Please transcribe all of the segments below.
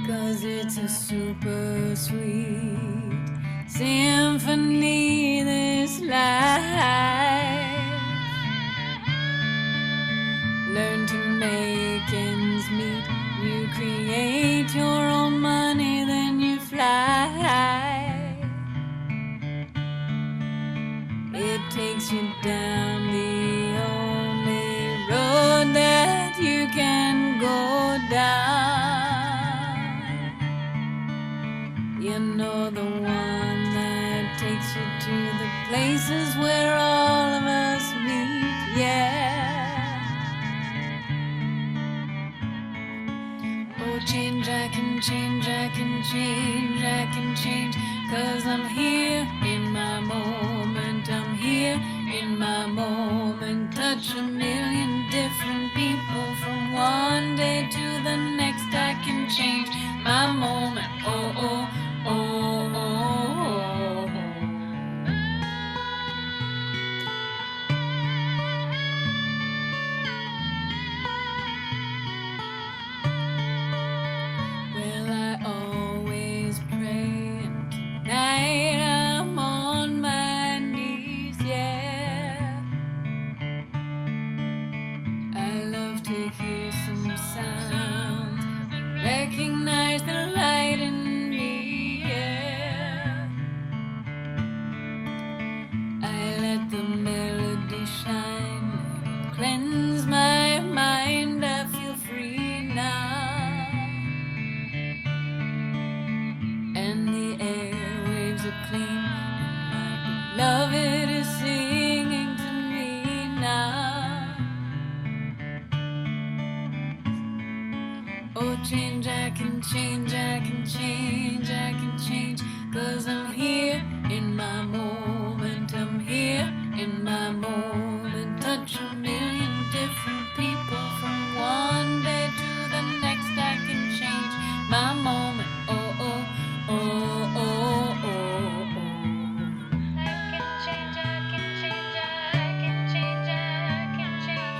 'cause it's a super sweet symphony, this life. Learn to make ends meet. You create your own money, then you fly. It takes you down the only road that you can go down. You know, the one that takes you to the places where all of us meet, yeah. Oh, change, I can change, I can change, I can change, 'cause I'm here in my moment, I'm here in my moment. Touch a million different people from one day to the next. I can change my moment, oh, oh, oh, oh, oh, oh. Well, I always pray, and tonight I'm on my knees, yeah. I love to hear some sounds, recognize the light in me, yeah. I let the melody shine, let it cleanse my mind. I feel free now, and the airwaves are clean, and my beloved is singing to me now. Oh, change, I can change, I can change, I can change, 'cause I'm here in my moment, I'm here in my moment. Touch a million different people from one day to the next. I can change my moment, oh, oh, oh, oh, oh, oh. I can change, I can change, I can change, I can change,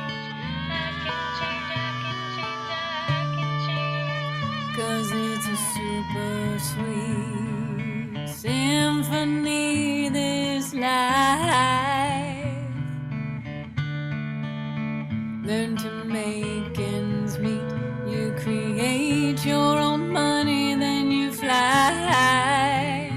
I can change, I can change, I can change, 'cause it's a super sweet symphony, this life. Learn to make ends meet. You create your own money, then you fly.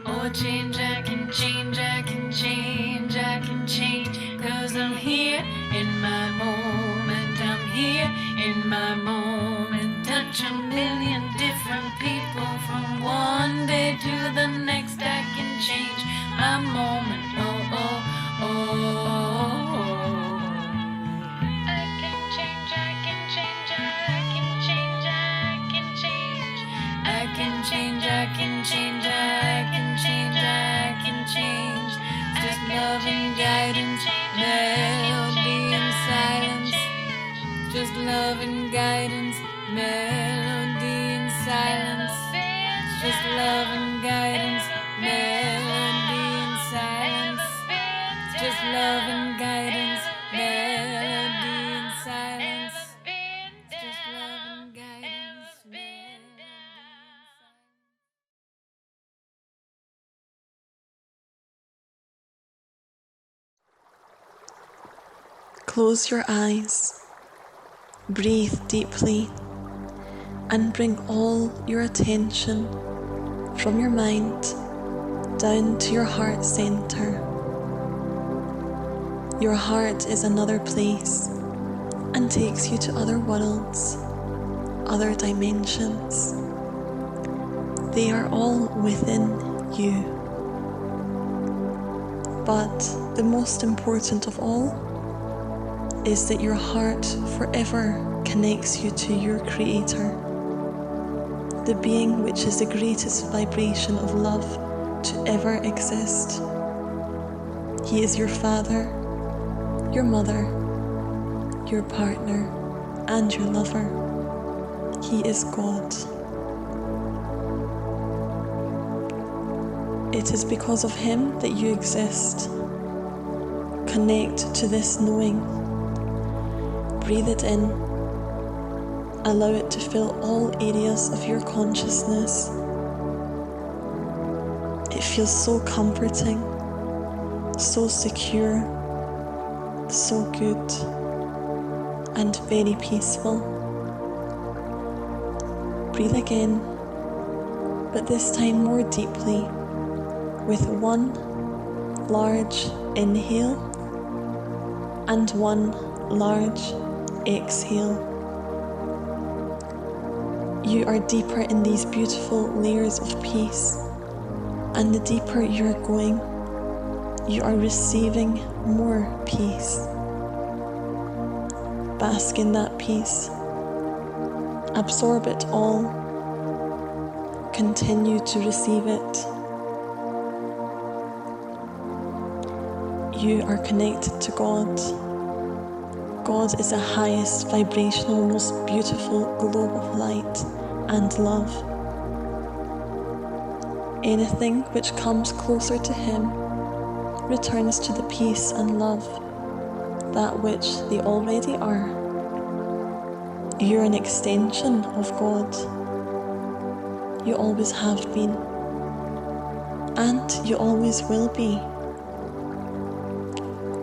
Oh, change, I can change, I can change, I can change, 'cause I'm here in my moment, I'm here in my moment. Touch a million different people from one day to the next. I can change my moment, oh, oh, oh, oh, oh. I can change, I can change, I can change, I can change, I can change, I can change, I can change, I can change. Just love and guidance, melody and silence. Just love and guidance, melody and silence. Just love and guidance, melody and silence. Just love and guidance, melody and silence. Just love and guidance, melody and silence. Close your eyes, breathe deeply, and bring all your attention from your mind down to your heart center. Your heart is another place and takes you to other worlds, other dimensions. They are all within you. But the most important of all is that your heart forever connects you to your Creator, the being which is the greatest vibration of love to ever exist. He is your father, your mother, your partner, and your lover. He is God. It is because of Him that you exist. Connect to this knowing. Breathe it in Allow it to fill all areas of your consciousness. It feels so comforting, so secure, so good, and very peaceful. Breathe again, but this time more deeply, with one large inhale and one large exhale. You are deeper in these beautiful layers of peace, and the deeper you are going, you are receiving more peace. Bask in that peace. Absorb it all. Continue to receive it. You are connected to God. God is the highest vibrational, most beautiful globe of light and love. Anything which comes closer to Him returns to the peace and love, that which they already are. You're an extension of God. You always have been, and you always will be.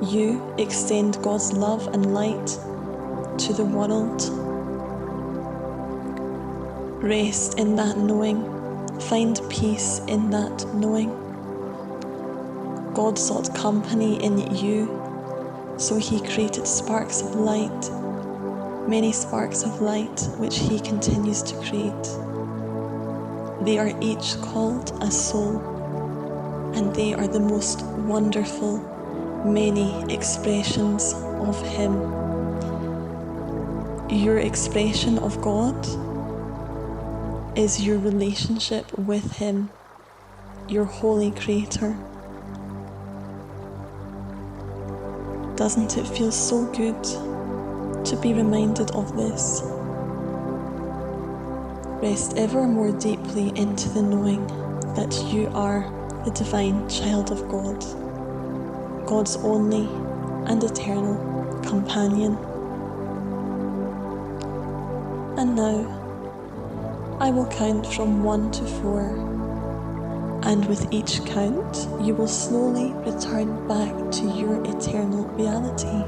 You extend God's love and light to the world. Rest in that knowing. Find peace in that knowing. God sought company in you, so He created sparks of light, many sparks of light which He continues to create. They are each called a soul, and they are the most wonderful, many expressions of Him. Your expression of God is your relationship with Him, your holy Creator. Doesn't it feel so good to be reminded of this? Rest ever more deeply into the knowing that you are the divine child of God, God's only and eternal companion. And now, I will count from 1 to 4, and with each count, you will slowly return back to your eternal reality.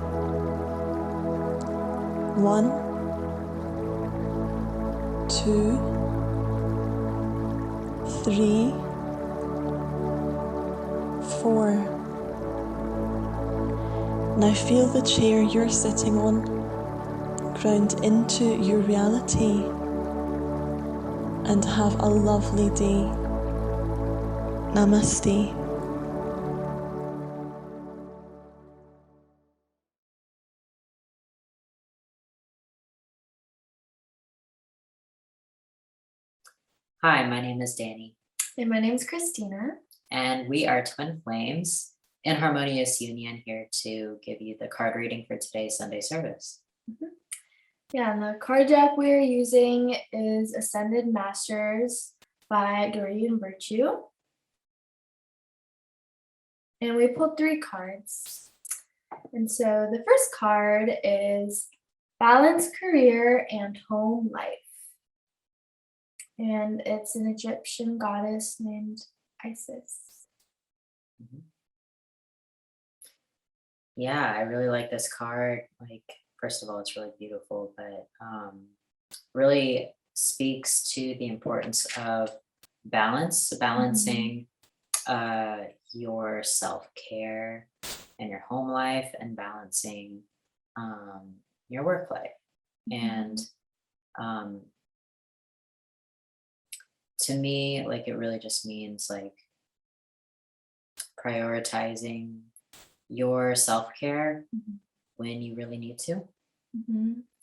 1, 2, 3, 4. Now feel the chair you're sitting on ground into your reality, and have a lovely day. Namaste. Hi, my name is Danny. And my name is Christina. And we are twin flames in harmonious union, here to give you the card reading for today's Sunday service. Mm-hmm. Yeah, and the card deck we're using is Ascended Masters by Doreen Virtue. And we pulled 3 cards. And so the first card is Balanced Career and Home Life. And it's an Egyptian goddess named Isis. Mm-hmm. Yeah, I really like this card. Like, first of all, it's really beautiful, but really speaks to the importance of balancing your self-care and your home life, and balancing your work life. And to me, like, it really just means like prioritizing your self-care when you really need to.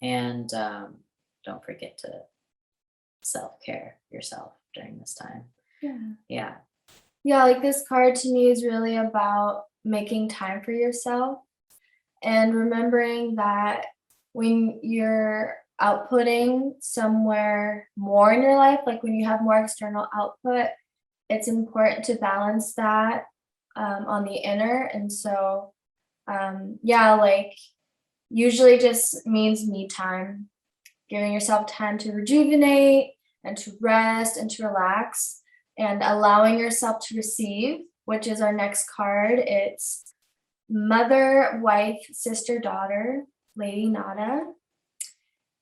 And don't forget to self-care yourself during this time. Yeah, like this card to me is really about making time for yourself and remembering that when you're outputting somewhere more in your life, like when you have more external output, it's important to balance that on the inner. And so like usually just means me time. giving yourself time to rejuvenate and to rest and to relax, and allowing yourself to receive, which is our next card. It's Mother, Wife, Sister, Daughter, Lady Nada.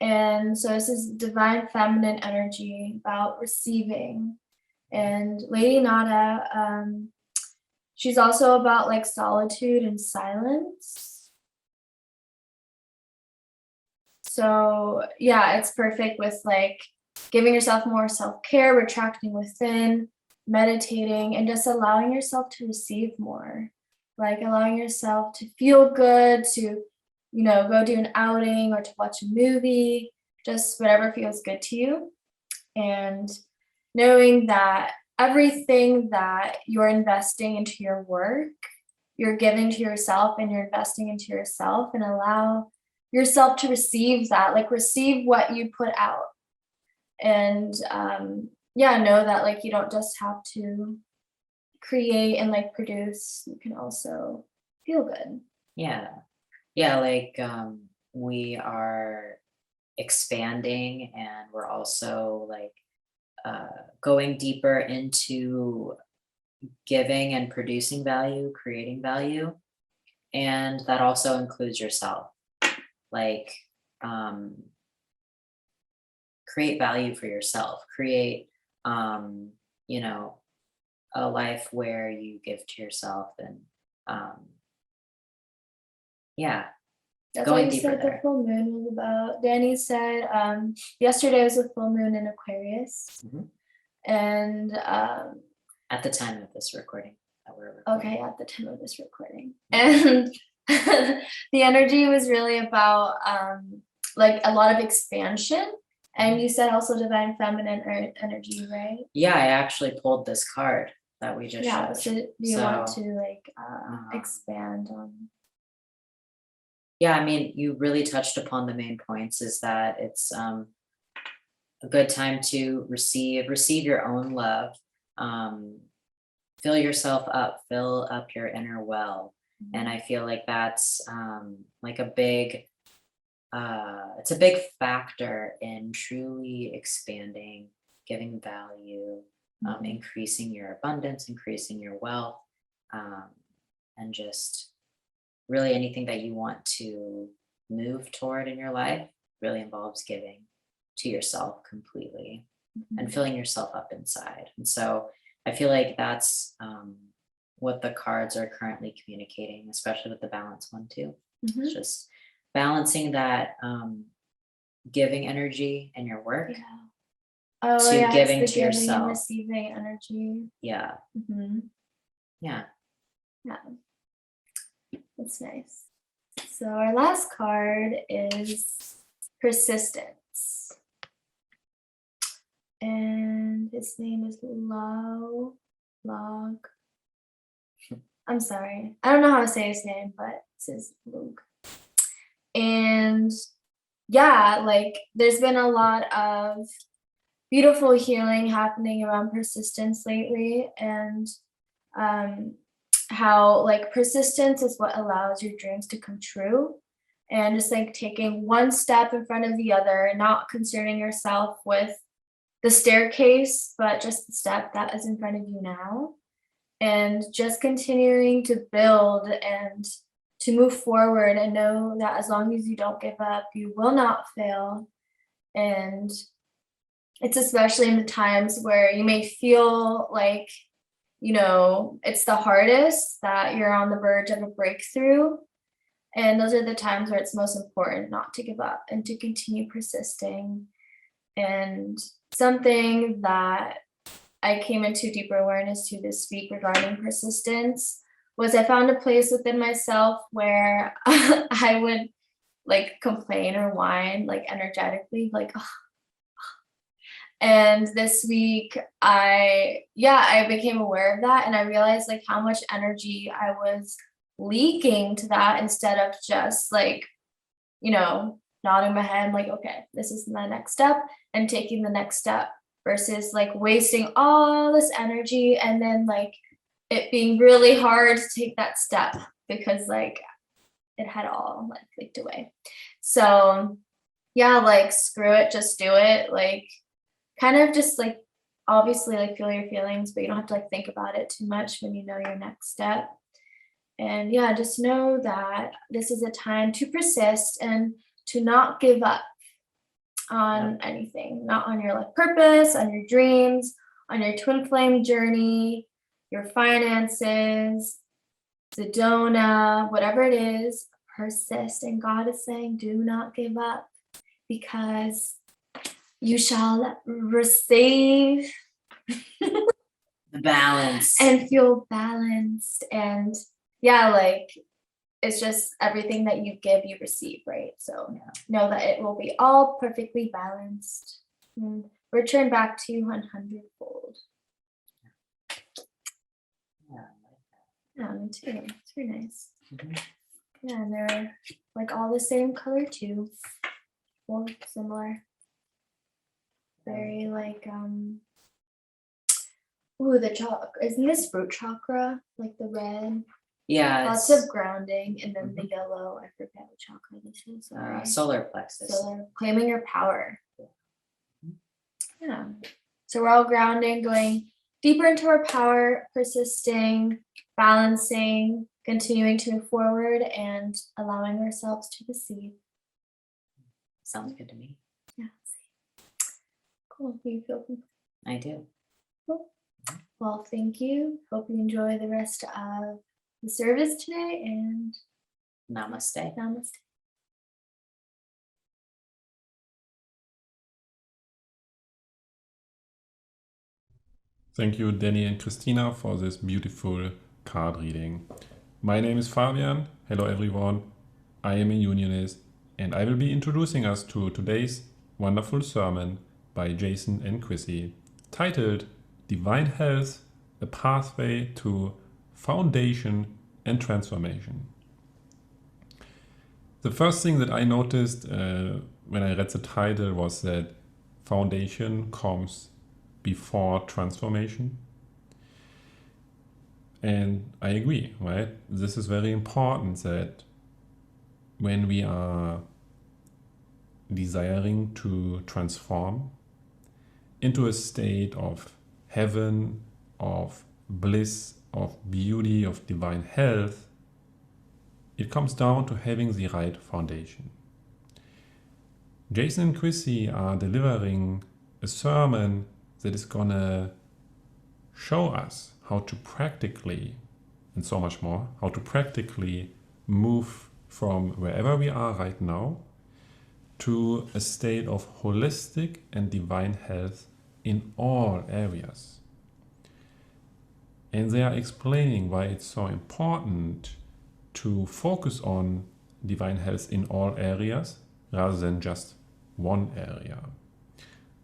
And so this is divine feminine energy about receiving. And Lady Nada, she's also about like solitude and silence. So yeah, it's perfect with like giving yourself more self-care, retracting within, meditating, and just allowing yourself to receive more. Like allowing yourself to feel good, to, go do an outing or to watch a movie, just whatever feels good to you. And knowing that everything that you're investing into your work, you're giving to yourself and you're investing into yourself, and allow yourself to receive that, like receive what you put out. And know that like you don't just have to create and like produce, you can also feel good. Like we are expanding, and we're also like going deeper into giving and producing value, creating value, and that also includes yourself. Like create value for yourself, create a life where you give to yourself, and That's going what you deeper said there. the full moon was about. Danny said yesterday was a full moon in Aquarius. And at the time of this recording that we're recording. Okay, at the time of this recording. And the energy was really about like a lot of expansion. And you said also divine feminine energy, right? Yeah, I actually pulled this card that we just showed. So do you want to like expand on? Yeah, I mean, you really touched upon the main points, is that it's a good time to receive your own love, fill yourself up, fill up your inner well. And I feel like that's like a big, it's a big factor in truly expanding, giving value, increasing your abundance, increasing your wealth, and just really anything that you want to move toward in your life really involves giving to yourself completely and filling yourself up inside. And so I feel like that's what the cards are currently communicating, especially with the balance one too. It's just balancing that giving energy in your work to giving to yourself. And receiving energy. Yeah. Yeah. That's nice. So our last card is persistence. And his name is Log. I'm sorry. I don't know how to say his name, but it says Log. And like there's been a lot of beautiful healing happening around persistence lately, and how like persistence is what allows your dreams to come true, and just like taking one step in front of the other, not concerning yourself with the staircase, but just the step that is in front of you now, and just continuing to build and to move forward, and know that as long as you don't give up, you will not fail. And it's especially in the times where you may feel like, it's the hardest, that you're on the verge of a breakthrough. And those are the times where it's most important not to give up and to continue persisting. And something that I came into deeper awareness to this week regarding persistence was I found a place within myself where I would like complain or whine like energetically, like, oh. And this week I became aware of that, and I realized like how much energy I was leaking to that, instead of just like, nodding my head like, okay, this is my next step, and taking the next step, versus like wasting all this energy and then like it being really hard to take that step because like it had all like leaked away. So yeah, like screw it, just do it. Like kind of just like obviously like feel your feelings, but you don't have to like think about it too much when you know your next step. And yeah, just know that this is a time to persist and to not give up on anything, not on your life purpose, on your dreams, on your twin flame journey, your finances, Sedona, whatever it is, persist. And God is saying, do not give up because you shall receive The balance. and feel balanced. And yeah, like it's just everything that you give, you receive, right? So know that it will be all perfectly balanced and return back to you 100-fold. Yeah, me too. It's very nice. Yeah, and they're like all the same color too. Well, similar. Very like ooh, the chakra. Isn't this root chakra? Like the red? Yeah. Lots of grounding, and then the yellow, I forget what chakra this is. Solar plexus. Solar, claiming your power. Yeah. So we're all grounding, going deeper into our power, persisting, balancing, continuing to move forward, and allowing ourselves to receive. Sounds good to me. Yeah. Cool. You feel complete? I do. Cool. Well, thank you. Hope you enjoy the rest of the service today, and Namaste. namaste. Thank you, Danny and Christina, for this beautiful card reading. My name is Fabian. Hello, everyone. I am a unionist, and I will be introducing us to today's wonderful sermon by Jason and Chrissy, titled Divine Health, a Pathway to Foundation and Transformation. The first thing that I noticed when I read the title was that foundation comes before transformation. And I agree, right? This is very important that when we are desiring to transform into a state of heaven, of bliss, of beauty, of divine health, it comes down to having the right foundation. Jason and Chrissy are delivering a sermon that is gonna show us how to practically, and so much more, how to practically move from wherever we are right now to a state of holistic and divine health in all areas. And they are explaining why it's so important to focus on divine health in all areas rather than just one area.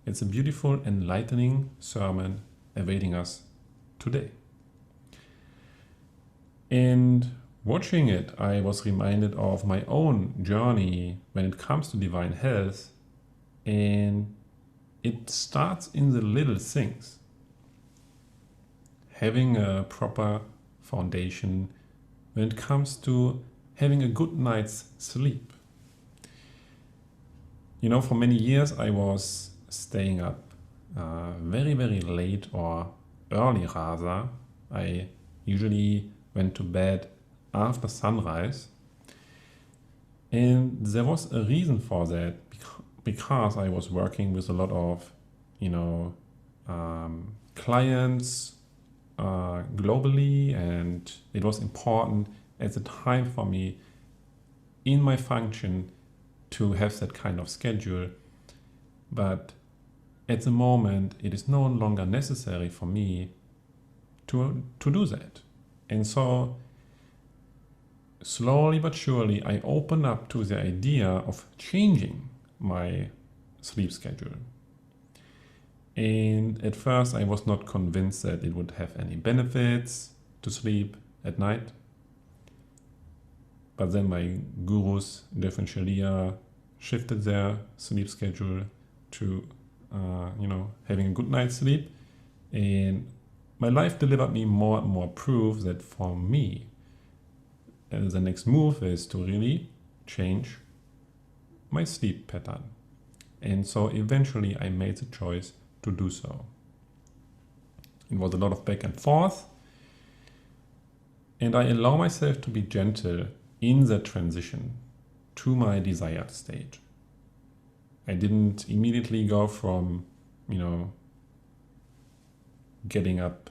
It's a beautiful, enlightening sermon awaiting us today. And watching it, I was reminded of my own journey when it comes to divine health, and it starts in the little things. Having a proper foundation when it comes to having a good night's sleep. You know, for many years I was staying up very, very late, or early rather. I usually went to bed after sunrise. And there was a reason for that, because I was working with a lot of, clients globally, and it was important at the time for me in my function to have that kind of schedule. But at the moment, it is no longer necessary for me to do that. And so slowly but surely, I open up to the idea of changing my sleep schedule. And at first, I was not convinced that it would have any benefits to sleep at night. But then my gurus, different Shaleia, shifted their sleep schedule to, having a good night's sleep. And my life delivered me more and more proof that for me, the next move is to really change my sleep pattern. And so eventually I made the choice to do so. It was a lot of back and forth, and I allow myself to be gentle in that transition to my desired state. I didn't immediately go from, getting up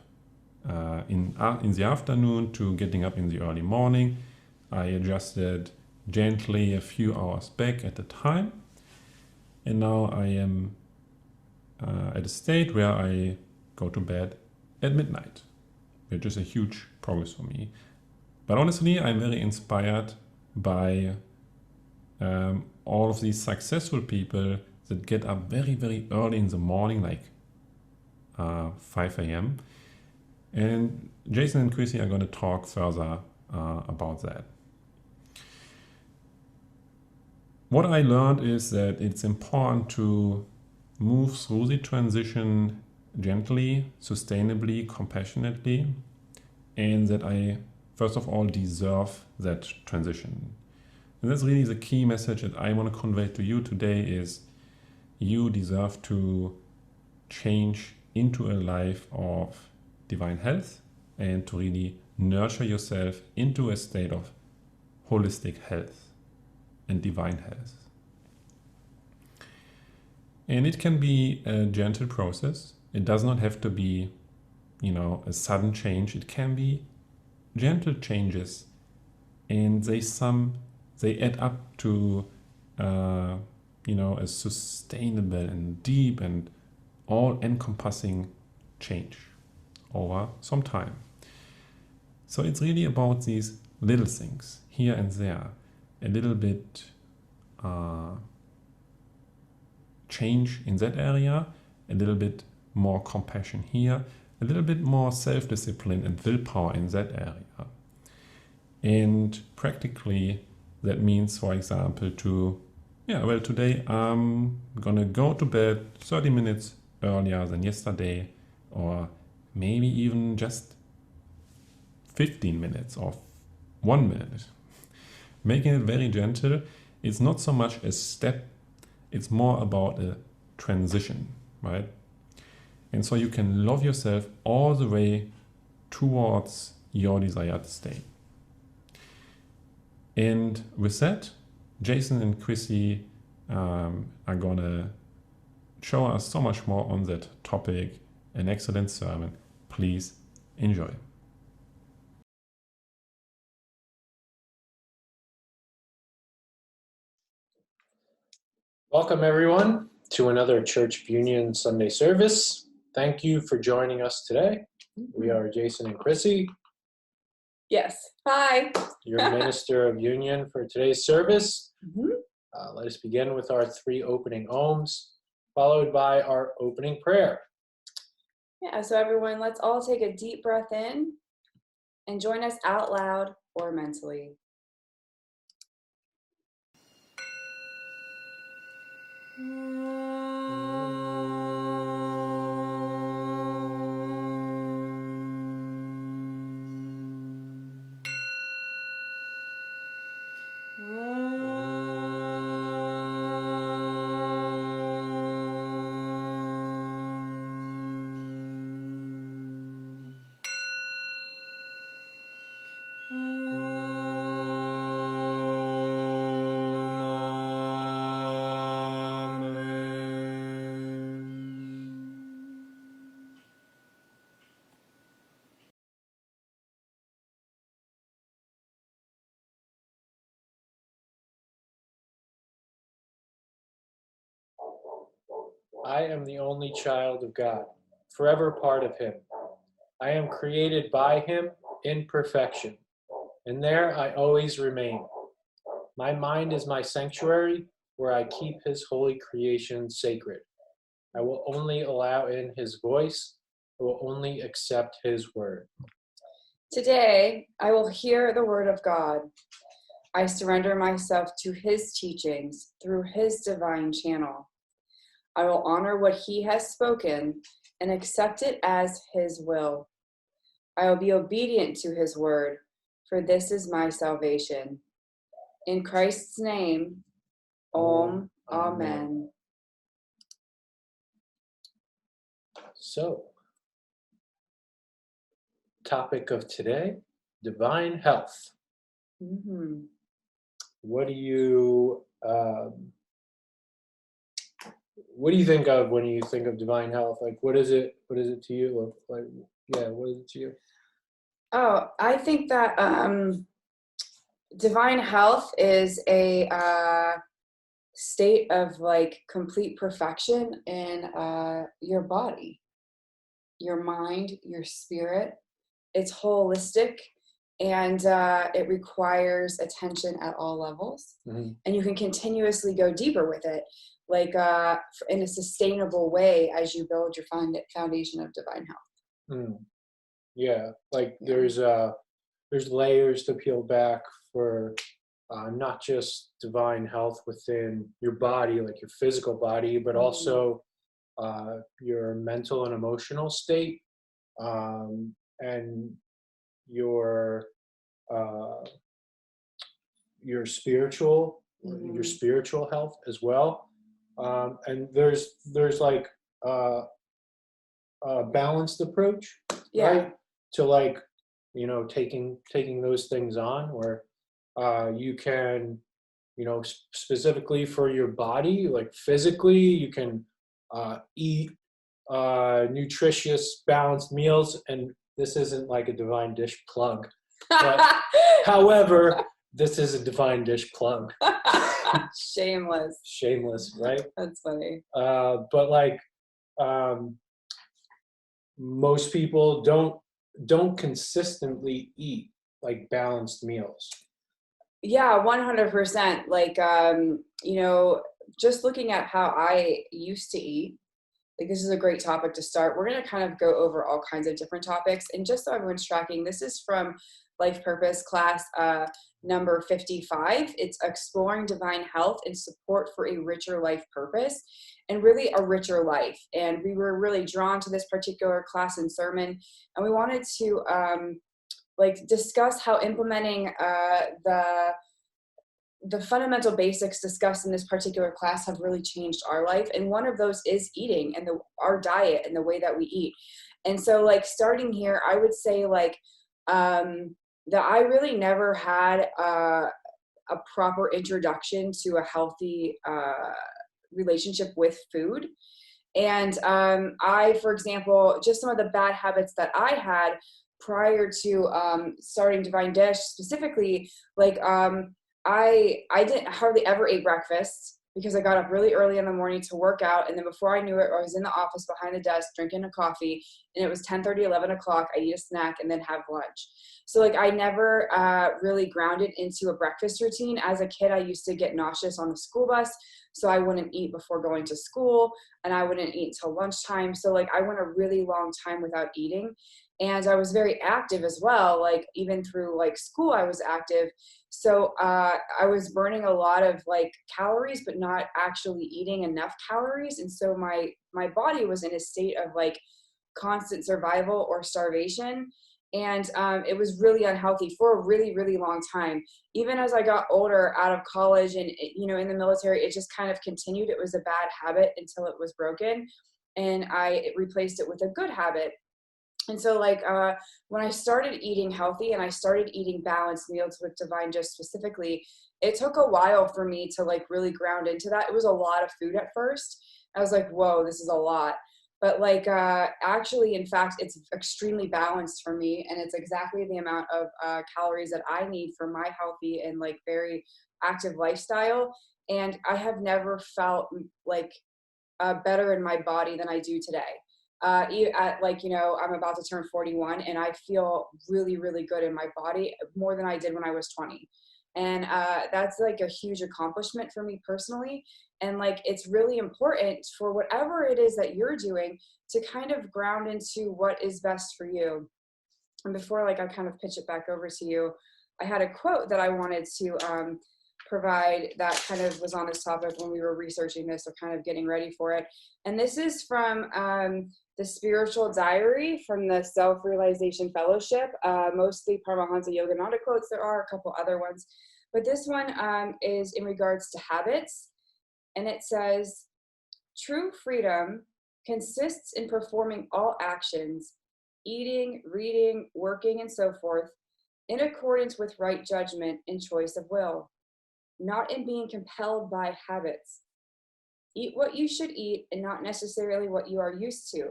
in the afternoon to getting up in the early morning. I adjusted gently a few hours back at a time, and now I am at a state where I go to bed at midnight, which is a huge progress for me. But honestly, I'm very inspired by all of these successful people that get up very, very early in the morning, like 5 a.m. And Jason and Chrissy are going to talk further about that. What I learned is that it's important to move through the transition gently, sustainably, compassionately, and that I, first of all, deserve that transition. And that's really the key message that I want to convey to you today is you deserve to change into a life of divine health and to really nurture yourself into a state of holistic health and divine health. And it can be a gentle process. It does not have to be, a sudden change. It can be gentle changes, and they add up to, a sustainable and deep and all-encompassing change over some time. So it's really about these little things here and there, a little bit change in that area, a little bit more compassion here, a little bit more self-discipline and willpower in that area. And practically that means, for example, today I'm gonna go to bed 30 minutes earlier than yesterday, or maybe even just 15 minutes or 1 minute. Making it very gentle. It's not so much a step, it's more about a transition, right? And so you can love yourself all the way towards your desired state. And with that, Jason and Chrissy are gonna show us so much more on that topic. An excellent sermon. Please enjoy. Welcome everyone to another Church of Union Sunday service. Thank you for joining us today. We are Jason and Chrissy, Yes. Hi. your Minister of Union for today's service. Let us begin with our 3 opening ohms, followed by our opening prayer. Yeah, so everyone, let's all take a deep breath in and join us out loud or mentally. I am the only child of God, forever part of Him. I am created by Him in perfection, and there I always remain. My mind is my sanctuary, where I keep His holy creation sacred. I will only allow in His voice. I will only accept His word. Today, I will hear the word of God. I surrender myself to His teachings through His divine channel. I will honor what He has spoken and accept it as His will. I will be obedient to His word, for this is my salvation. In Christ's name, Om, Amen. So, topic of today, divine health. Mhm. What do you think of when you think of divine health? Like, what is it to you? Like, yeah, what is it to you? Oh, I think that divine health is a state of like complete perfection in your body, your mind, your spirit. It's holistic, and it requires attention at all levels. Mhm. And you can continuously go deeper with it, like in a sustainable way as you build your foundation of divine health. Mm. Yeah, like Yeah. there's layers to peel back for not just divine health within your body, like your physical body, but Mhm. also your mental and emotional state, and your uh, your spiritual Mhm. health as well. And there's like uh, a balanced approach, Yeah. right? To like, taking those things on where you can, specifically for your body, like physically, you can eat nutritious, balanced meals. And this isn't like a divine dish plug, but however, this is a divine dish plug. Shameless. Shameless, right? That's funny. But like, um, most people don't consistently eat like balanced meals. Yeah, 100%. Like, just looking at how I used to eat, like, this is a great topic to start. We're going to kind of go over all kinds of different topics. And just so everyone's tracking, this is from Life Purpose class number 55. It's exploring divine health and support for a richer life purpose and really a richer life. And we were really drawn to this particular class and sermon. And we wanted to discuss how implementing the fundamental basics discussed in this particular class have really changed our life. And one of those is eating and our diet and the way that we eat. And so like starting here, I would say that I really never had a proper introduction to a healthy relationship with food. And I, for example, just some of the bad habits that I had prior to starting Divine Dish specifically, like I didn't hardly ever ate breakfast because I got up really early in the morning to work out. And then before I knew it, I was in the office behind the desk drinking a coffee, and it was 10:30, 11 o'clock. I eat a snack and then have lunch. So like I never really grounded into a breakfast routine. As a kid, I used to get nauseous on the school bus. So I wouldn't eat before going to school, and I wouldn't eat until lunchtime. So like I went a really long time without eating. And I was very active as well. Like even through like school, I was active. So I was burning a lot of like calories, but not actually eating enough calories. And so my body was in a state of like constant survival or starvation. And it was really unhealthy for a really, really long time. Even as I got older, out of college and, in the military, it just kind of continued. It was a bad habit until it was broken. And I replaced it with a good habit. And so like when I started eating healthy and I started eating balanced meals with Divine Dish specifically, it took a while for me to like really ground into that. It was a lot of food at first. I was like, whoa, this is a lot. But like actually, in fact, it's extremely balanced for me. And it's exactly the amount of calories that I need for my healthy and like very active lifestyle. And I have never felt like better in my body than I do today. I'm about to turn 41 and I feel really, really good in my body, more than I did when I was 20. And that's like a huge accomplishment for me personally. And like, it's really important for whatever it is that you're doing to kind of ground into what is best for you. And before like I kind of pitch it back over to you, I had a quote that I wanted to provide that kind of was on this topic when we were researching this or kind of getting ready for it. And this is from the Spiritual Diary from the Self-Realization Fellowship, mostly Paramahansa Yogananda quotes. There are a couple other ones, but this one is in regards to habits. And it says, true freedom consists in performing all actions, eating, reading, working, and so forth, in accordance with right judgment and choice of will, not in being compelled by habits. Eat what you should eat and not necessarily what you are used to.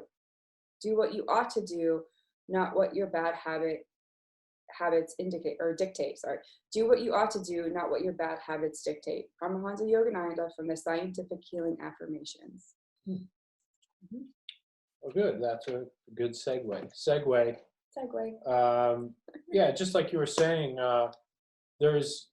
Do what you ought to do, not what your bad habits indicate or dictate. Sorry. Do what you ought to do, not what your bad habits dictate. Paramahansa Yogananda from the Scientific Healing Affirmations. Well, good. That's a good segue. Segue. Yeah, just like you were saying, there's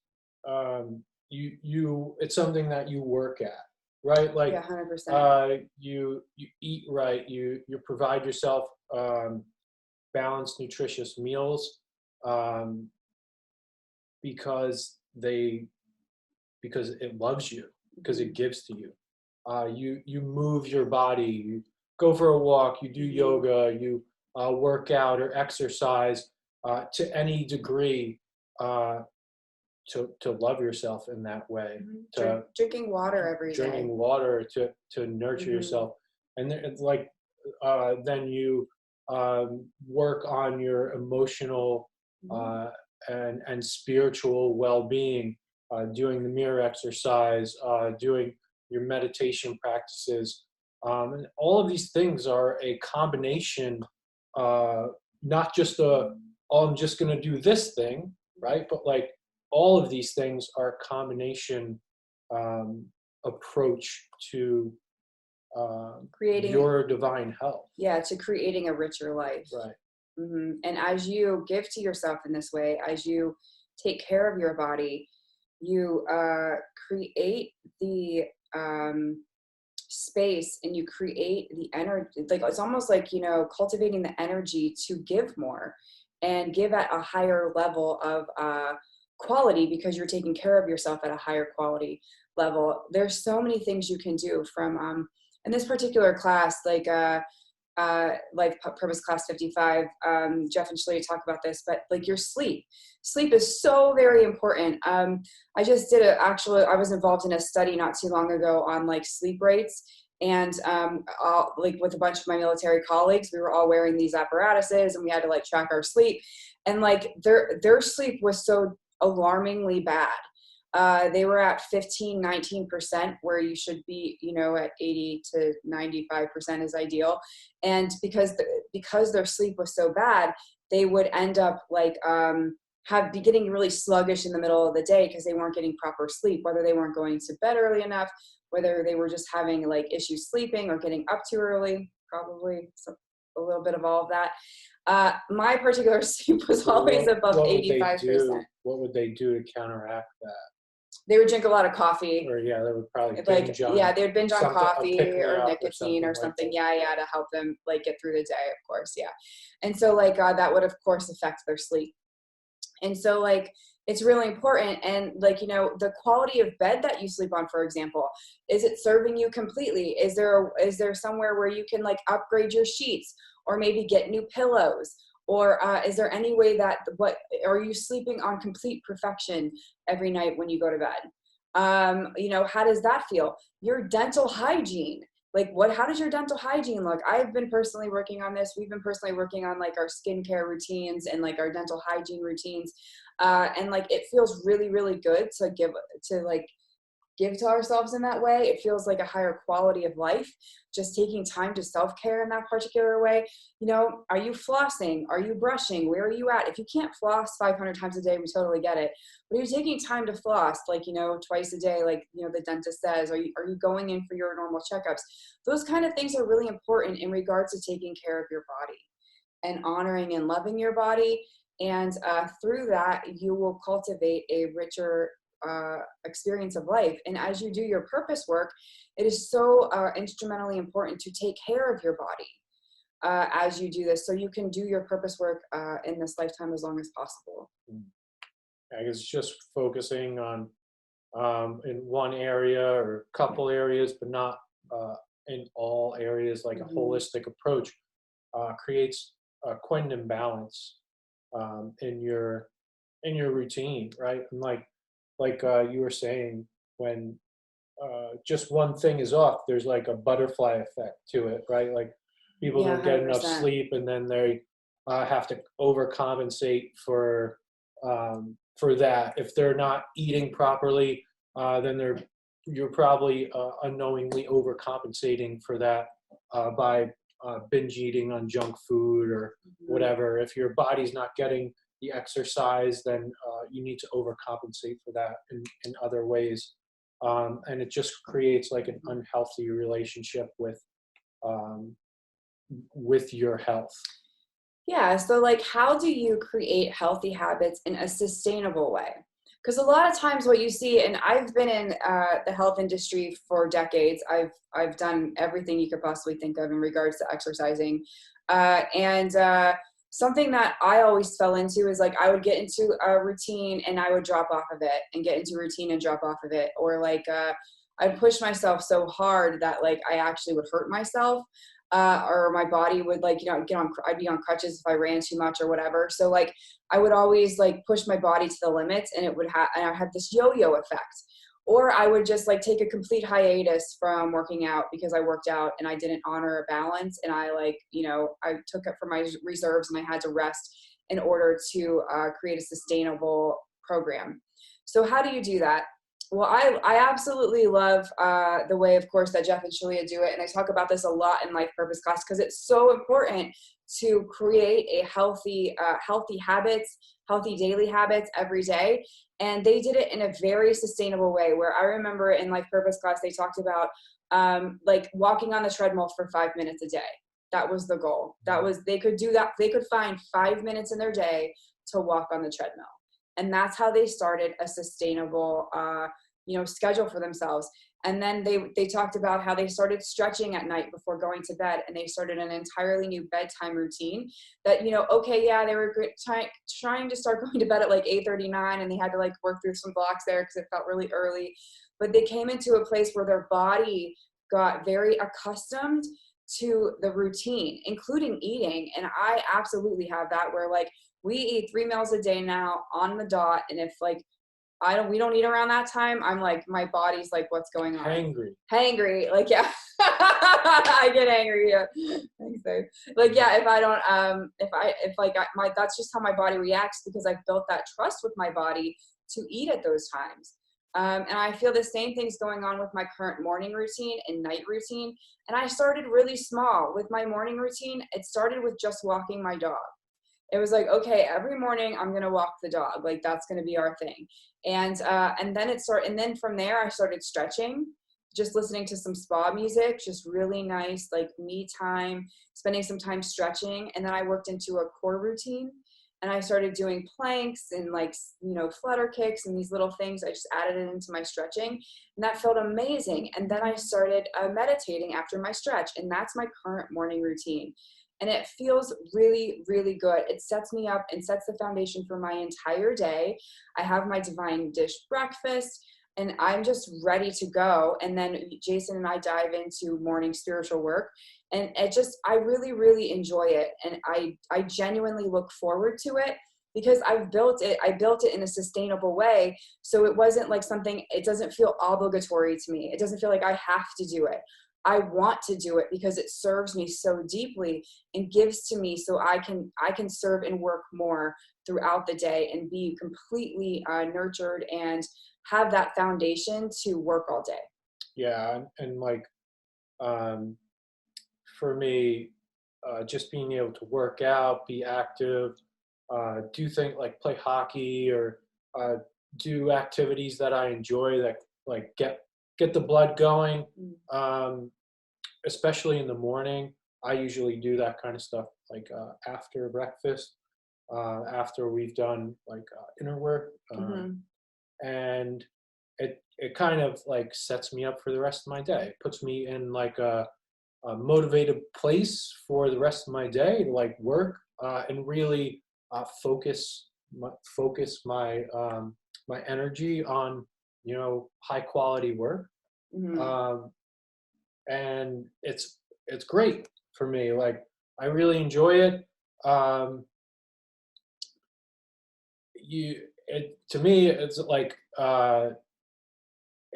you. It's something that you work at, right? Like, Yeah, 100%. You eat right. You provide yourself balanced, nutritious meals because it loves you, because it gives to you. You move your body. You go for a walk. You do yoga. You work out or exercise to any degree to love yourself in that way. To drinking water every day. Drinking water to nurture yourself, and it's like then you work on your emotional and spiritual well-being, doing the mirror exercise, doing your meditation practices, and all of these things are a combination, not just oh, I'm just going to do this thing, right? But like all of these things are a combination approach to creating your divine health. Yeah, to creating a richer life. Right. And as you give to yourself in this way, as you take care of your body, you create the space, and you create the energy. Like, it's almost like, cultivating the energy to give more and give at a higher level of quality, because you're taking care of yourself at a higher quality level. There's so many things you can do from in this particular class, like Purpose Class 55, Jeff and Shaleia talk about this, but like your sleep is so very important. I just did I was involved in a study not too long ago on like sleep rates, and like with a bunch of my military colleagues, we were all wearing these apparatuses, and we had to like track our sleep, and like their sleep was so alarmingly bad. They were at 19%, where you should be, at 80 to 95% is ideal. And because their sleep was so bad, they would end up like be getting really sluggish in the middle of the day because they weren't getting proper sleep, whether they weren't going to bed early enough, whether they were just having like issues sleeping or getting up too early, probably a little bit of all of that. My particular sleep was always above 85%. What would they do to counteract that? They would drink a lot of coffee. Or yeah, they would probably binge on. Yeah, they would binge on coffee or nicotine or something. Like to help them like get through the day, of course. Yeah. And so like that would of course affect their sleep. And so like it's really important. And like, the quality of bed that you sleep on, for example, is it serving you completely? Is there somewhere where you can like upgrade your sheets, or maybe get new pillows? Or is there any way that are you sleeping on complete perfection every night when you go to bed? How does that feel? Your dental hygiene, like how does your dental hygiene look? I've been personally working on this. We've been personally working on like our skincare routines and like our dental hygiene routines. And like, it feels really, really good to give to ourselves in that way. It feels like a higher quality of life, just taking time to self-care in that particular way. Are you flossing? Are you brushing? Where are you at? If you can't floss 500 times a day, we totally get it. But are you taking time to floss, like, twice a day, like, the dentist says? Are you going in for your normal checkups? Those kind of things are really important in regards to taking care of your body and honoring and loving your body. And through that, you will cultivate a richer experience of life. And as you do your purpose work, it is so instrumentally important to take care of your body as you do this, so you can do your purpose work in this lifetime as long as possible. I guess just focusing on in one area or a couple areas, but not in all areas, like a holistic approach creates quite an imbalance in your routine, right? And like you were saying, when just one thing is off, there's like a butterfly effect to it, right? Like people Yeah, don't get enough 100%. sleep, and then they have to overcompensate for that. If they're not eating properly, then you're probably unknowingly overcompensating for that by binge eating on junk food or whatever. If your body's not getting the exercise, then you need to overcompensate for that in other ways. And it just creates like an unhealthy relationship with your health. Yeah, so like how do you create healthy habits in a sustainable way? Because a lot of times what you see, and I've been in the health industry for decades. I've done everything you could possibly think of in regards to exercising. And something that I always fell into is like I would get into a routine and I would drop off of it, and get into a routine and drop off of it. Or like I'd push myself so hard that like I actually would hurt myself. Or my body would like, I'd be on crutches if I ran too much or whatever. So like I would always like push my body to the limits, and and I had this yo-yo effect. Or I would just like take a complete hiatus from working out because I worked out and I didn't honor a balance. And I like, I took it from my reserves and I had to rest in order to create a sustainable program. So how do you do that? Well, I absolutely love the way, of course, that Jeff and Shaleia do it. And I talk about this a lot in Life Purpose class because it's so important to create a healthy habits, healthy daily habits every day. And they did it in a very sustainable way, where I remember in Life Purpose class, they talked about like walking on the treadmill for 5 minutes a day. That was the goal. They could do that. They could find 5 minutes in their day to walk on the treadmill. And that's how they started a sustainable, schedule for themselves. And then they talked about how they started stretching at night before going to bed, and they started an entirely new bedtime routine that, they were trying to start going to bed at like 8:39, and they had to like work through some blocks there because it felt really early. But they came into a place where their body got very accustomed to the routine, including eating. And I absolutely have that, where like we eat 3 meals a day now on the dot. And if like we don't eat around that time, I'm like, my body's like, what's going on? Hangry. Like, yeah. I get angry. Yeah. Thanks, babe. Like, yeah, if I don't, that's just how my body reacts, because I've built that trust with my body to eat at those times. And I feel the same things going on with my current morning routine and night routine. And I started really small with my morning routine. It started with just walking my dog. It was like, okay, every morning I'm going to walk the dog. Like, that's going to be our thing. And then from there I started stretching, just listening to some spa music, just really nice, like me time, spending some time stretching. And then I worked into a core routine, and I started doing planks and like, flutter kicks and these little things. I just added it into my stretching, and that felt amazing. And then I started meditating after my stretch, and that's my current morning routine. And it feels really, really good. It sets me up and sets the foundation for my entire day. I have my divine dish breakfast, and I'm just ready to go. And then Jason and I dive into morning spiritual work. And I really, really enjoy it. And I genuinely look forward to it, because I built it in a sustainable way. So it wasn't like it doesn't feel obligatory to me. It doesn't feel like I have to do it. I want to do it because it serves me so deeply and gives to me, so I can serve and work more throughout the day and be completely nurtured and have that foundation to work all day. Yeah, and like for me, just being able to work out, be active, do things like play hockey, or do activities that I enjoy that like get the blood going. Especially in the morning, I usually do that kind of stuff like after breakfast, after we've done like inner work, and it kind of like sets me up for the rest of my day. It puts me in like a motivated place for the rest of my day to like work and really focus my my energy on high quality work. And it's great for me. Like, I really enjoy it. To me, it's like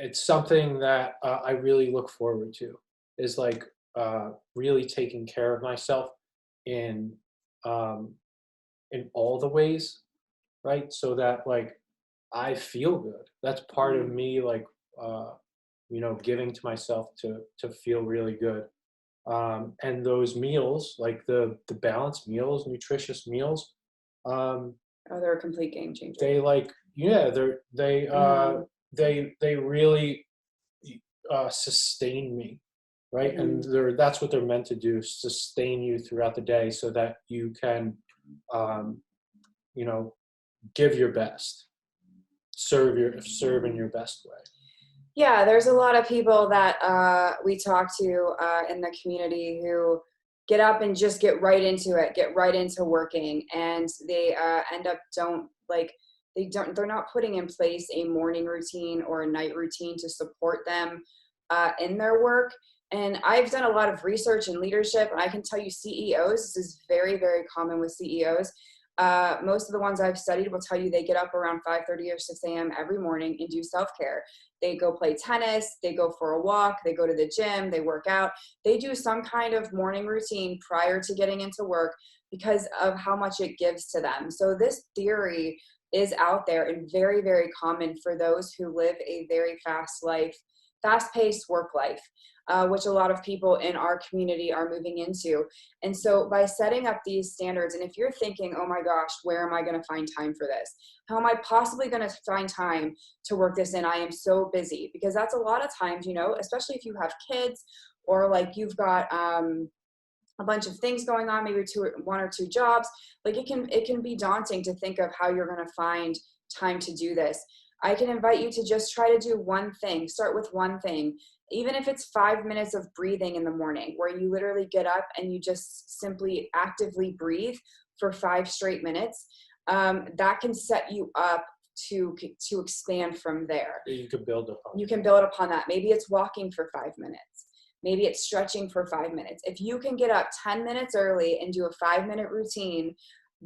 it's something that I really look forward to, is like really taking care of myself in um, all the ways, right? So that like I feel good. That's part of me, like giving to myself to feel really good. And those meals, like the balanced meals, nutritious meals, um, Oh, they're a complete game changer. they like they really sustain me, right? And that's what they're meant to do, sustain you throughout the day so that you can um, you know give your best, serve in your best way. Yeah, there's a lot of people that we talk to in the community who get up and just get right into it, get right into working, and they end up they're not putting in place a morning routine or a night routine to support them in their work. And I've done a lot of research in leadership, and I can tell you CEOs, this is very, very common with CEOs. Most of the ones I've studied will tell you they get up around 5:30 or 6 a.m. every morning and do self-care. They go play tennis, they go for a walk, they go to the gym, they work out. They do some kind of morning routine prior to getting into work because of how much it gives to them. So this theory is out there and very, very common for those who live a very fast life, fast-paced work life. Which a lot of people in our community are moving into. And so by setting up these standards, and if you're thinking, oh my gosh, where am I going to find time for this? How am I possibly going to find time to work this in? I am so busy. Because that's a lot of times, especially if you have kids or like you've got a bunch of things going on, maybe one or two jobs, like it can be daunting to think of how you're going to find time to do this. I can invite you to just try to do one thing. Start with one thing. Even if it's 5 minutes of breathing in the morning, where you literally get up and you just simply actively breathe for 5 straight minutes, that can set you up to expand from there. You can build upon. You can build upon that. Maybe it's walking for 5 minutes. Maybe it's stretching for 5 minutes. If you can get up 10 minutes early and do a 5-minute routine,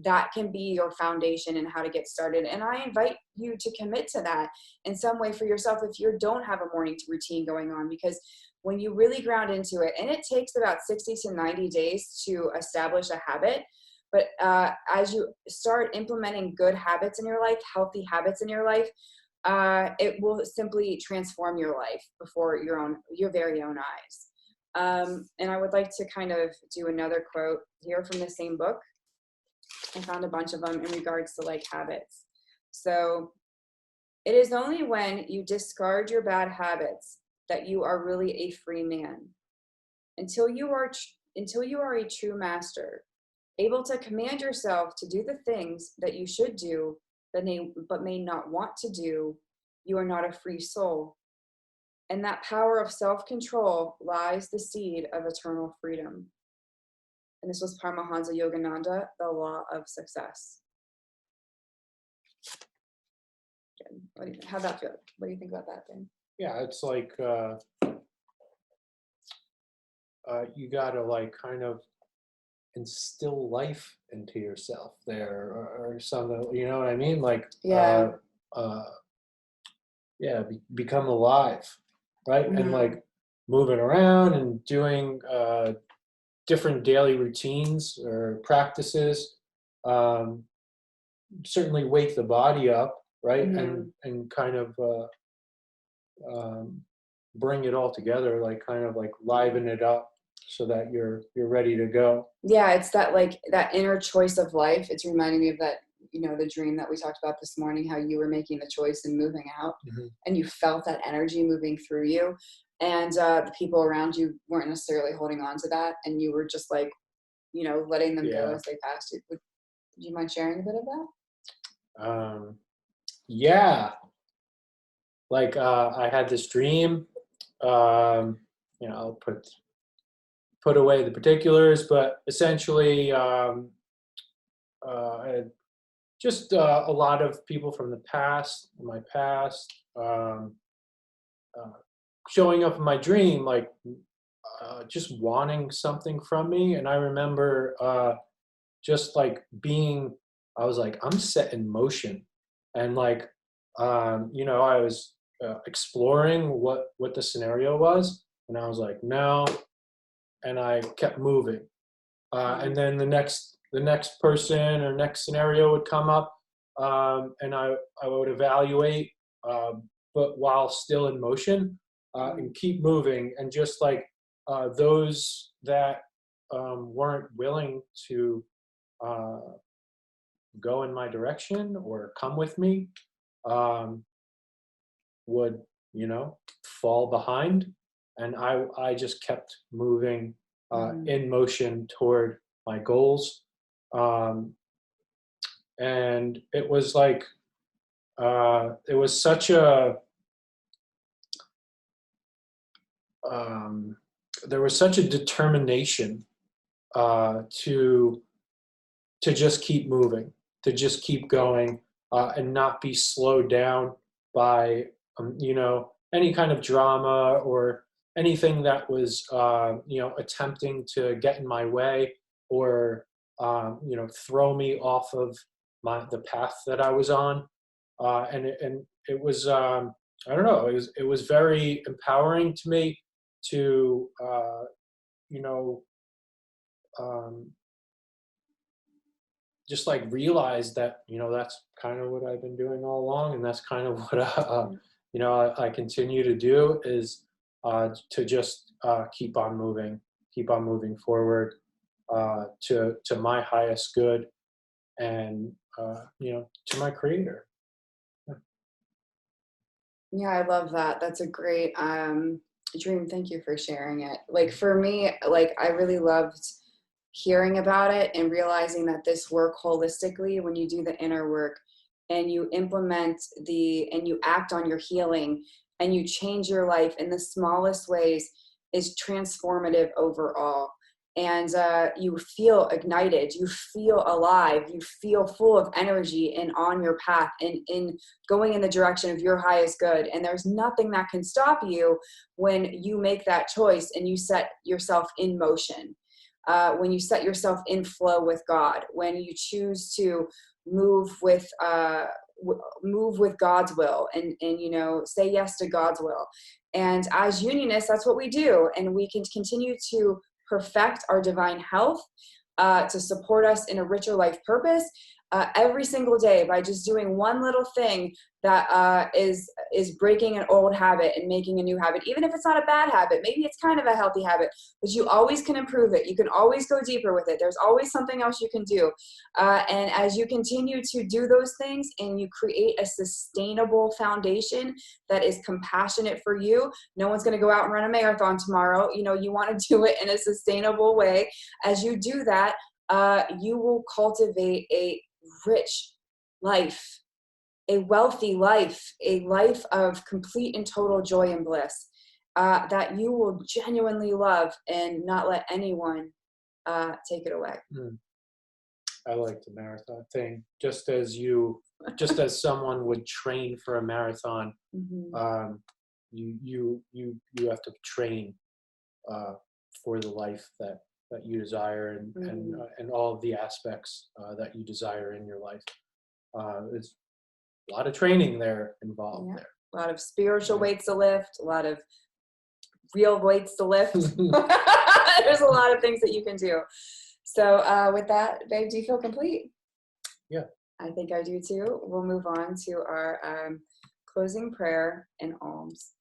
that can be your foundation in how to get started. And I invite you to commit to that in some way for yourself if you don't have a morning routine going on, because when you really ground into it, and it takes about 60 to 90 days to establish a habit, but as you start implementing good habits in your life, healthy habits in your life, it will simply transform your life before your very own eyes. And I would like to kind of do another quote here from the same book. I found a bunch of them in regards to like habits. So, it is only when you discard your bad habits that you are really a free man. Until you are a true master, able to command yourself to do the things that you should do, but may not want to do, you are not a free soul. In that power of self-control lies the seed of eternal freedom. And this was Paramahansa Yogananda, The Law of Success. How'd that feel? What do you think about that thing? Yeah, it's like you gotta like kind of instill life into yourself there, or something. You know what I mean? Like become alive, right? Mm-hmm. And like moving around and doing different daily routines or practices, certainly wake the body up, right? Mm-hmm. And kind of bring it all together, like kind of like liven it up so that you're ready to go. Yeah, it's that like that inner choice of life. It's reminding me of that, the dream that we talked about this morning, how you were making the choice and moving out, Mm-hmm. and you felt that energy moving through you. And the people around you weren't necessarily holding on to that, and you were just like, letting them go as they passed you. Would you mind sharing a bit of that? Yeah. Like I had this dream. I'll put away the particulars, but essentially, I had just a lot of people from my past, showing up in my dream, like just wanting something from me. And I remember just like I was like, I'm set in motion. And like, I was exploring what the scenario was, and I was like, no, and I kept moving. And then the next person or next scenario would come up, and I would evaluate, but while still in motion, and keep moving. And just like those that weren't willing to go in my direction or come with me, would, fall behind, and I just kept moving in motion toward my goals. And it was like, it was such a, there was such a determination to just keep moving, to just keep going, and not be slowed down by any kind of drama or anything that was attempting to get in my way, or throw me off of the path that I was on. And it was, I don't know, it was very empowering to me to you know just like realize that that's kind of what I've been doing all along, and that's kind of what I continue to do, is to just keep on moving forward, to my highest good, and to my Creator. Yeah, I love that. That's a great dream. Thank you for sharing it. Like for me, like I really loved hearing about it and realizing that this work holistically, when you do the inner work and you implement and you act on your healing and you change your life in the smallest ways, is transformative overall. And you feel ignited, you feel alive, you feel full of energy and on your path and in going in the direction of your highest good. And there's nothing that can stop you when you make that choice and you set yourself in motion. When you set yourself in flow with God, when you choose to move with God's will, and say yes to God's will. And as unionists, that's what we do, and we can continue to perfect our divine health, to support us in a richer life purpose, every single day, by just doing one little thing that is breaking an old habit and making a new habit. Even if it's not a bad habit, maybe it's kind of a healthy habit, but you always can improve it. You can always go deeper with it. There's always something else you can do. And as you continue to do those things and you create a sustainable foundation that is compassionate for you, no one's going to go out and run a marathon tomorrow. You want to do it in a sustainable way. As you do that, you will cultivate a rich life, a wealthy life, a life of complete and total joy and bliss, that you will genuinely love and not let anyone take it away. I like the marathon thing. Just as someone would train for a marathon, you have to train for the life that you desire, and all of the aspects that you desire in your life. It's a lot of training there involved. Yeah. There. A lot of spiritual weights to lift, a lot of real weights to lift. There's a lot of things that you can do. So with that, babe, do you feel complete? Yeah. I think I do too. We'll move on to our closing prayer and alms.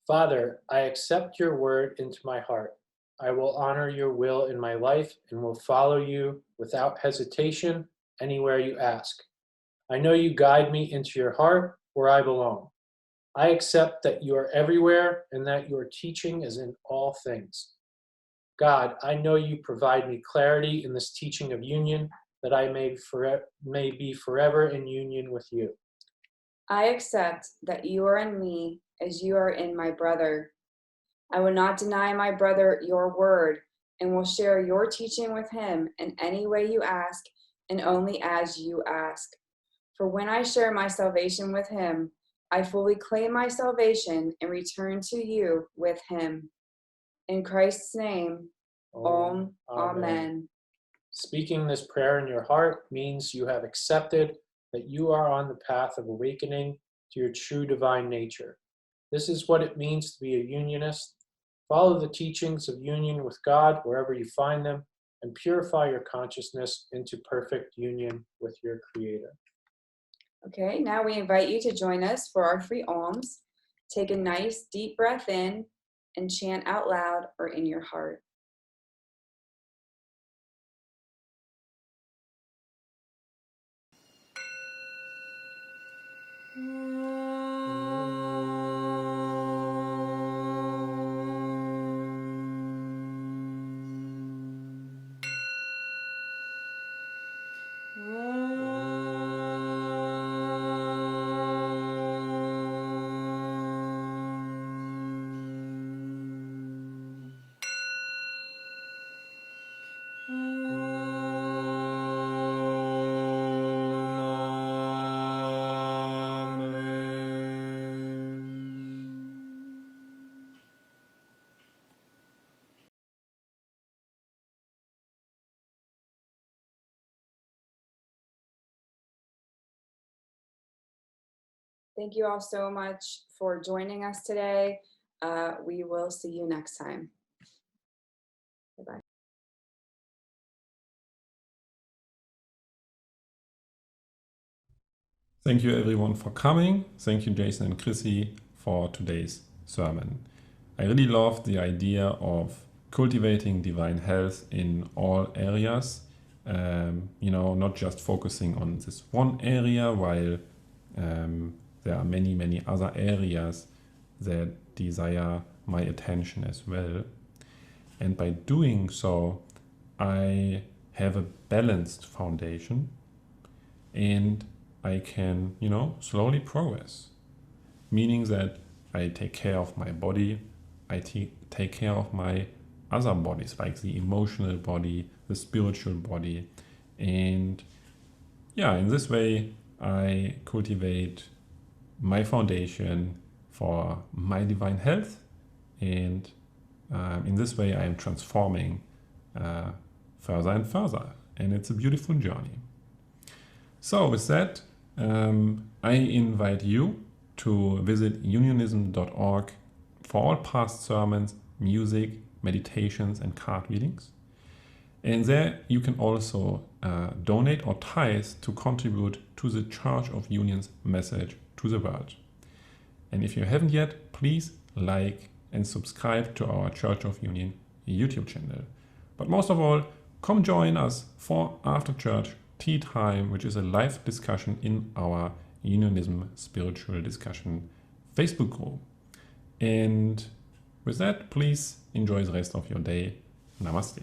Father, I accept your word into my heart. I will honor your will in my life and will follow you without hesitation anywhere you ask. I know you guide me into your heart where I belong. I accept that you are everywhere and that your teaching is in all things. God, I know you provide me clarity in this teaching of union, that I may be forever in union with you. I accept that you are in me as you are in my brother. I will not deny my brother your word, and will share your teaching with him in any way you ask, and only as you ask. For when I share my salvation with him, I fully claim my salvation and return to you with him. In Christ's name, Amen. Speaking this prayer in your heart means you have accepted that you are on the path of awakening to your true divine nature. This is what it means to be a unionist. Follow the teachings of union with God wherever you find them, and purify your consciousness into perfect union with your Creator. Okay, now we invite you to join us for our 3 alms. Take a nice deep breath in and chant out loud or in your heart. Thank you all so much for joining us today. We will see you next time. Bye-bye. Thank you everyone for coming. Thank you Jason and Chrissy for today's sermon. I really love the idea of cultivating divine health in all areas. Not just focusing on this one area, while there are many other areas that desire my attention as well. And by doing so, I have a balanced foundation and I can, slowly progress. Meaning that I take care of my body, I take care of my other bodies, like the emotional body, the spiritual body. And in this way, I cultivate my foundation for my divine health. And in this way, I am transforming further and further. And it's a beautiful journey. So with that, I invite you to visit unionism.org for all past sermons, music, meditations, and card readings. And there you can also donate or tithe to contribute to the Church of Union's message to the world. And if you haven't yet, please like and subscribe to our Church of Union YouTube channel. But most of all, come join us for After Church Tea Time, which is a live discussion in our Unionism Spiritual Discussion Facebook group. And with that, please enjoy the rest of your day. Namaste.